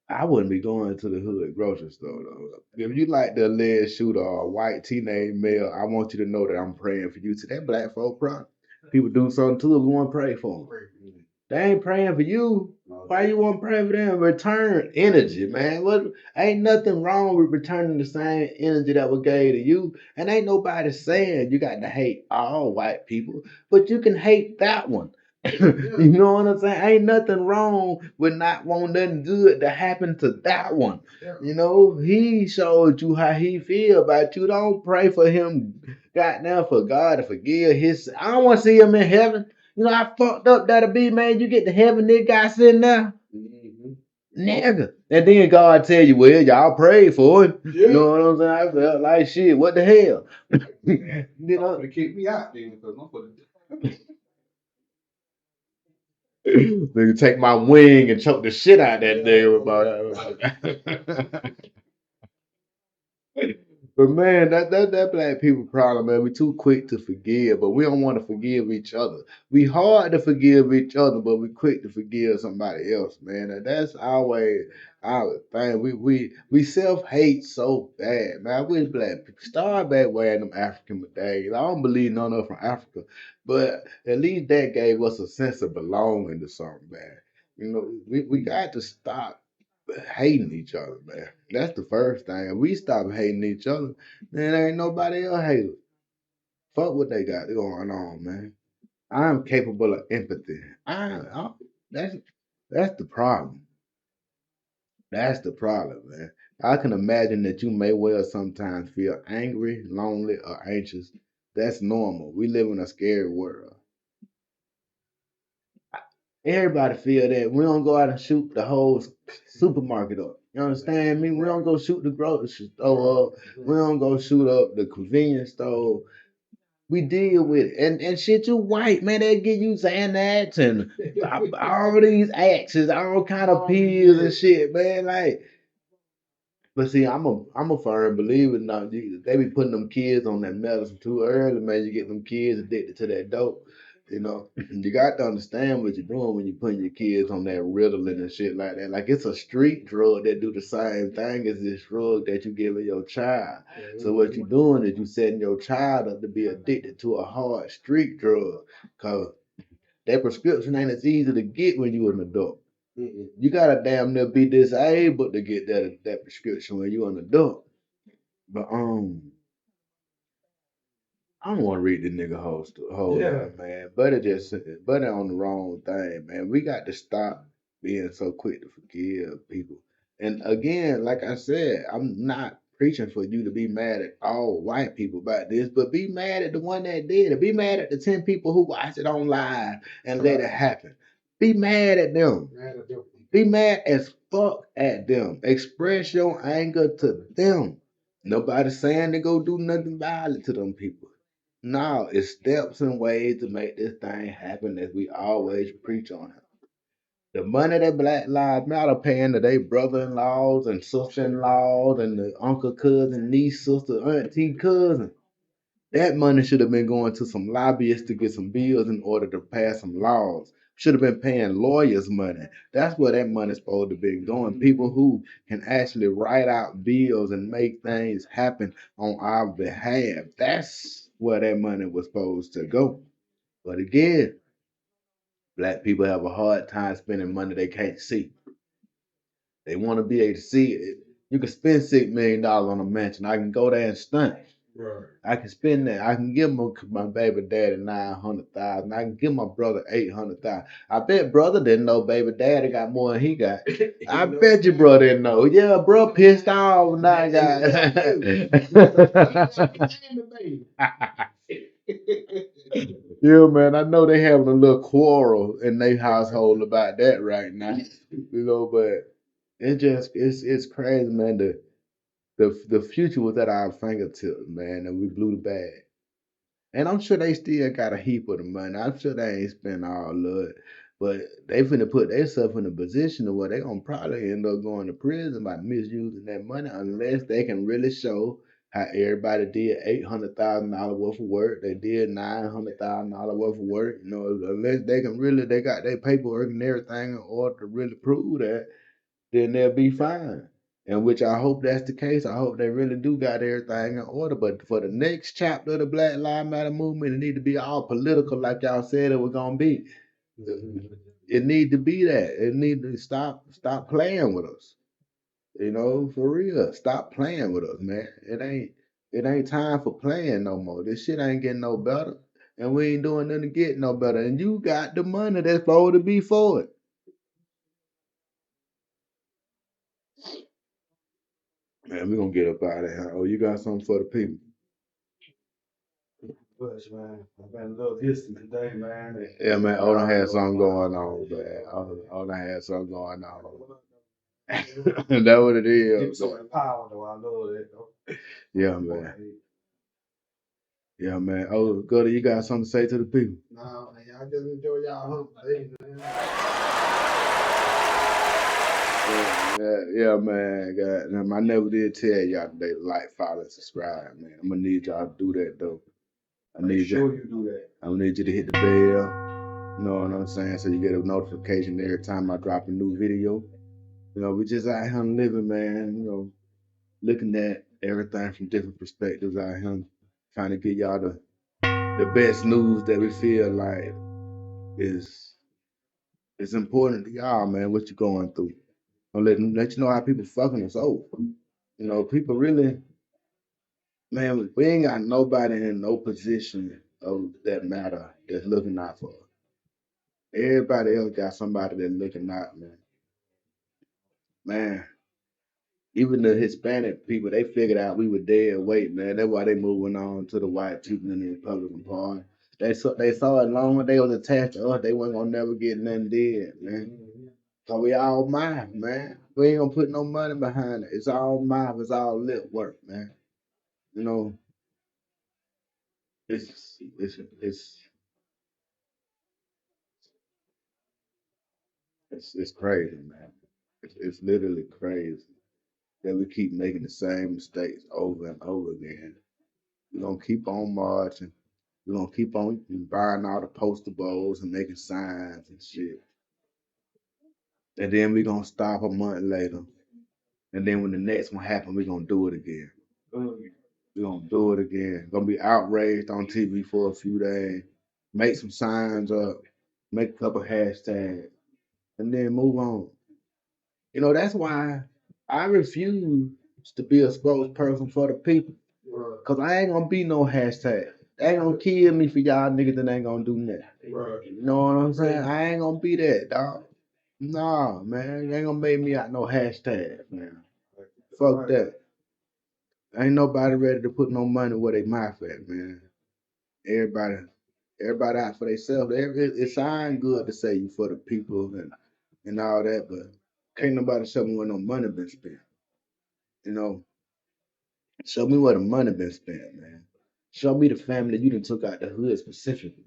I wouldn't be going to the hood grocery store though. If you like the alleged shooter or a white teenage male, I want you to know that I'm praying for you. To that black folk problem. People do something to us, we want to pray for them. They ain't praying for you. Why you want to pray for them? Return energy, man. What ain't nothing wrong with returning the same energy that was gave to you. And ain't nobody saying you got to hate all white people, but you can hate that one. You know what I'm saying? Ain't nothing wrong with not wanting nothing good to happen to that one. You know, he showed you how he feel about you. Don't pray for him, goddamn, for God to forgive his. I don't want to see him in heaven. You know how fucked up that'll be, man. You get to heaven, this guy sitting there, nigga. And then God tell you, well, y'all prayed for him. You know what I'm saying? I felt like shit. What the hell? You know,
to kick me out then because I'm for the
nigga take my wing and choke the shit out of that nigga. About But man, that black people problem, man. We too quick to forgive, but we don't want to forgive each other. We hard to forgive each other, but we quick to forgive somebody else, man. And that's always our thing. We self hate so bad, man. We black people start back wearing them African medallions. I don't believe none of them from Africa, but at least that gave us a sense of belonging to something, man. You know, we got to stop hating each other, man. That's the first thing. If we stop hating each other, then ain't nobody else hate us. Fuck what they got going on, man. I'm capable of empathy. That's that's the problem. That's the problem, man. I can imagine that you may well sometimes feel angry, lonely, or anxious. That's normal. We live in a scary world. Everybody feel that. We don't go out and shoot the whole supermarket up. You understand me? We don't go shoot the grocery store up. We don't go shoot up the convenience store. We deal with it. And shit, you white, man, they give you Xanax and all these axes, all kind of pills and shit, man. Like, but see, I'm a firm believer now. They be putting them kids on that medicine too early, man. You get them kids addicted to that dope. You know, you got to understand what you're doing when you're putting your kids on that Ritalin and shit like that. Like it's a street drug that do the same thing as this drug that you giving your child. So what you're doing is you setting your child up to be addicted to a hard street drug, cause that prescription ain't as easy to get when you're an adult. You gotta damn near be disabled to get that prescription when you're an adult. But I don't want to read the nigga whole lot, man. But it on the wrong thing, man. We got to stop being so quick to forgive people. And again, like I said, I'm not preaching for you to be mad at all white people about this, but be mad at the one that did it. Be mad at the 10 people who watched it on live and let it happen. Be mad at them. Be mad as fuck at them. Express your anger to them. Nobody saying to go do nothing violent to them people. No, it's steps and ways to make this thing happen as we always preach on it. The money that Black Lives Matter paying to their brother-in-laws and sister-in-laws and the uncle, cousin, niece, sister, auntie, cousin. That money should have been going to some lobbyists to get some bills in order to pass some laws. Should have been paying lawyers money. That's where that money's supposed to be going. People who can actually write out bills and make things happen on our behalf. That's where that money was supposed to go. But again, black people have a hard time spending money they can't see. They want to be able to see it. You can spend $6 million on a mansion. I can go there and stunt. Right. I can spend that. I can give my baby daddy 900,000. I can give my brother 800,000. I bet brother didn't know baby daddy got more than he got. I bet your brother didn't know. Yeah, bro pissed off now, guys. Yeah, man. I know they having a little quarrel in their household about that right now. You know, but it's crazy, man. The future was at our fingertips, man, and we blew the bag. And I'm sure they still got a heap of the money. I'm sure they ain't spent all of it. But they finna put themselves in a position where they gonna probably end up going to prison by misusing that money unless they can really show how everybody did $800,000 worth of work. They did $900,000 worth of work. You know, unless they can really, they got their paperwork and everything in order to really prove that, then they'll be fine. And which I hope that's the case. I hope they really do got everything in order. But for the next chapter of the Black Lives Matter movement, it need to be all political, like y'all said it was gonna be. It need to be that. It need to stop playing with us. You know, for real. Stop playing with us, man. It ain't time for playing no more. This shit ain't getting no better. And we ain't doing nothing to get no better. And you got the money that's supposed to be for it. Man, we gonna get up out of here. Oh, you got something for the people?
Bush, man. I've been a little distant today, man.
Yeah, man. Odin had something going on, man. Odin had something going on. That's what it is.
So empowered, though. I know that, though.
Yeah, man. Yeah, man. Oh, Gutta, you got something to say to the people?
No, man, I just enjoy y'all hump day, man.
Yeah, man. God, I never did tell y'all today to like, follow, and subscribe, man. I'm gonna need y'all to do that though. I need
sure you do that.
I'm gonna need you to hit the bell. You know what I'm saying? So you get a notification every time I drop a new video. You know, we just out here living, man. You know, looking at everything from different perspectives out here, trying to get y'all the best news that we feel like is important to y'all, man. What you going through? I'll let you know how people fucking us over. You know, people really, man, we ain't got nobody in no position of that matter that's looking out for us. Everybody else got somebody that's looking out, man. Man, even the Hispanic people, they figured out we were dead weight, man. That's why they moving on to the white people in the Republican Party. They saw it long as they was attached to us, they wasn't gonna never get nothing did, man. So we all mouth, man. We ain't gonna put no money behind it. It's all mouth, it's all lip work, man. You know, it's crazy, man. It's literally crazy that we keep making the same mistakes over and over again. We're gonna keep on marching. We're gonna keep on buying all the poster bowls and making signs and shit. And then we're gonna stop a month later. And then when the next one happens, we're gonna do it again. We're gonna do it again. Gonna be outraged on TV for a few days, make some signs up, make a couple hashtags, and then move on. You know, that's why I refuse to be a spokesperson for the people. Cause I ain't gonna be no hashtag. They ain't gonna kill me for y'all niggas that ain't gonna do nothing. You know what I'm saying? I ain't gonna be that, dog. Nah, man. You ain't gonna make me out no hashtag, man. Fuck that. Ain't nobody ready to put no money where they mouth at, man. Everybody, everybody out for themselves. It sounds good to say you for the people and all that, but can't nobody show me where no money been spent. You know, show me where the money been spent, man. Show me the family you done took out the hood specifically.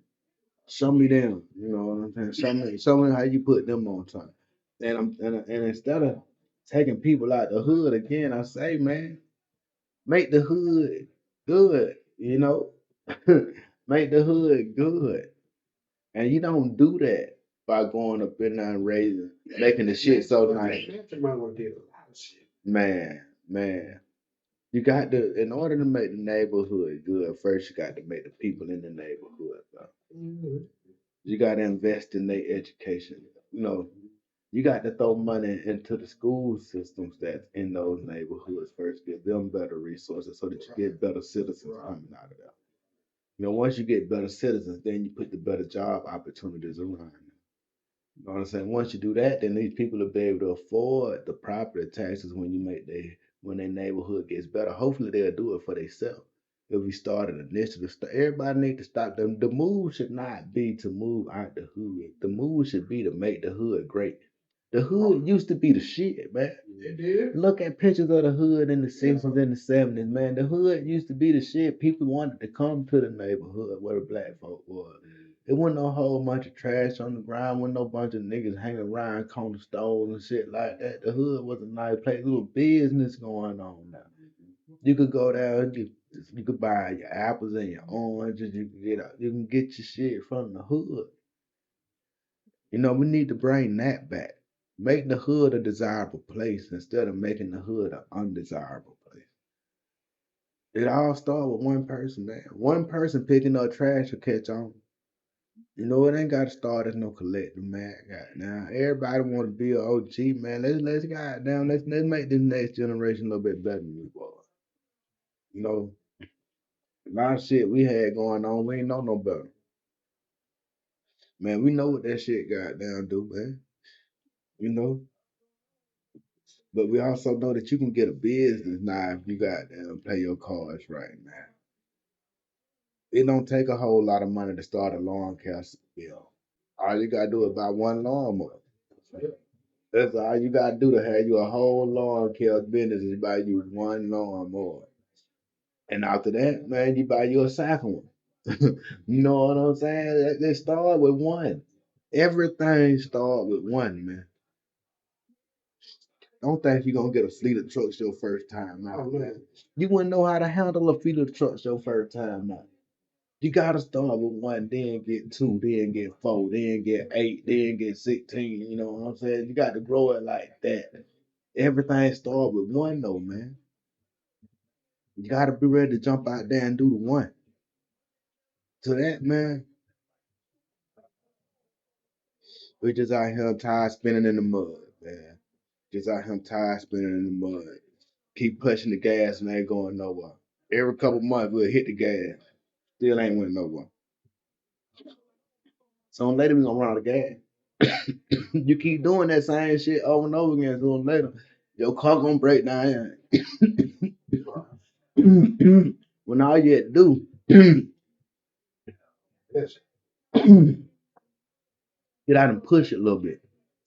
Show me them. You know what I'm saying? Show me how you put them on time. And instead of taking people out the hood again, I say, man, make the hood good. You know, make the hood good. And you don't do that by going up in there and raising, making the shit so nice. Man. You got to, in order to make the neighborhood good, first you got to make the people in the neighborhood, bro. You got to invest in their education. You know, you got to throw money into the school systems that's in those neighborhoods first, give them better resources so that you get better citizens coming out of there. You know, once you get better citizens, then you put the better job opportunities around them. You know what I'm saying? Once you do that, then these people will be able to afford the property taxes when their neighborhood gets better. Hopefully they'll do it for themselves. If we start an initiative, everybody need to stop them. The move should not be to move out the hood. The move should be to make the hood great. The hood used to be the shit, man.
It did.
Look at pictures of the hood in the 60s and the 70s, man. The hood used to be the shit. People wanted to come to the neighborhood where the black folk was. It wasn't no whole bunch of trash on the ground. Wasn't no bunch of niggas hanging around corner stores and shit like that. The hood was a nice place. Little business going on now. You could go down. You could buy your apples and your oranges. You can get your shit from the hood. You know, we need to bring that back. Make the hood a desirable place instead of making the hood an undesirable place. It all started with one person, man. One person picking up trash will catch on. You know, it ain't got to start as no collective, man. Now, everybody want to be an OG, man. Let's goddamn, let's make this next generation a little bit better than we was. You know, a lot of shit we had going on, we ain't know no better. Man, we know what that shit goddamn do, man. You know, but we also know that you can get a business now if you goddamn play your cards right, man. It don't take a whole lot of money to start a lawn care bill. All you gotta do is buy one lawnmower. That's all you gotta do to have you a whole lawn care business is buy you one lawnmower. And after that, man, you buy you a second one. You know what I'm saying? They start with one. Everything start with one, man. Don't think you're gonna get a fleet of trucks your first time out, man. You wouldn't know how to handle a fleet of trucks your first time out. You gotta start with one, then get two, then get four, then get eight, then get 16. You know what I'm saying? You got to grow it like that. Everything start with one though, man. You gotta be ready to jump out there and do the one. To that, man, we just out here tired spinning in the mud, man. Just out here tired spinning in the mud. Keep pushing the gas and ain't going nowhere. Every couple months we'll hit the gas. Still ain't went nowhere. So later we gonna run out of gas. You keep doing that same shit over and over again, sooner or later, your car gonna break down. When all you had to do,
Yes.
get out and push it a little bit.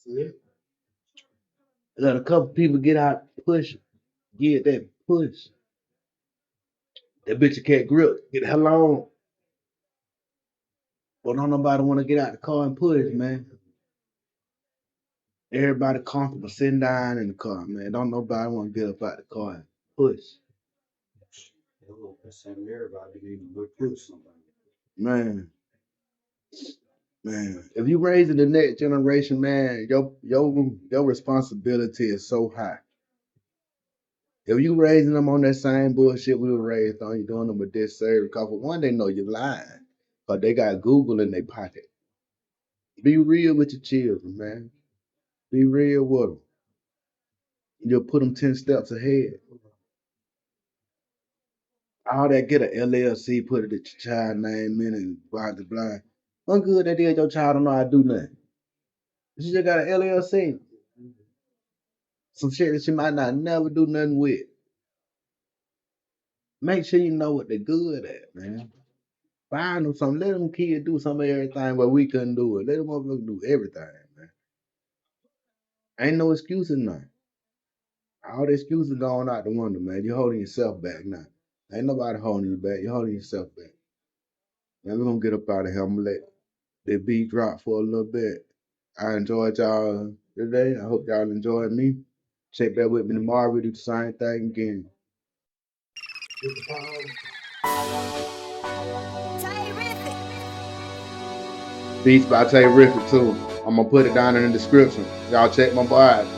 Yeah.
Let a couple people get out, push, get that push. That bitch you can't grip. Get the hell on. But don't nobody want to get out the car and push, man. Everybody comfortable sitting down in the car, man. Don't nobody want to get up out the car and push.
Everybody need to push somebody.
Man, if you raising the next generation, man, your responsibility is so high. If you raising them on that same bullshit we were raised on, you doing them a disservice. Cause for one, they know you're lying. Cause they got Google in their pocket. Be real with your children, man. Be real with them. You'll put them 10 steps ahead. All that get a LLC, put it at your child name in and blah blah blah. What good that is your child don't know how to do nothing. She just got an LLC. Some shit that she might not never do nothing with. Make sure you know what they're good at, man. Find them something. Let them kids do some of everything where we couldn't do it. Let them motherfuckers do everything, man. Ain't no excuses now. All the excuses going out the window, man. You're holding yourself back now. Ain't nobody holding you back. You're holding yourself back. Man, we're gonna get up out of here. I'm gonna let the beat drop for a little bit. I enjoyed y'all today. I hope y'all enjoyed me. Check back with me tomorrow. We do the same thing again.
Tayerific.
Beats by Tayerific too. I'm gonna put it down in the description. Y'all check my boy out.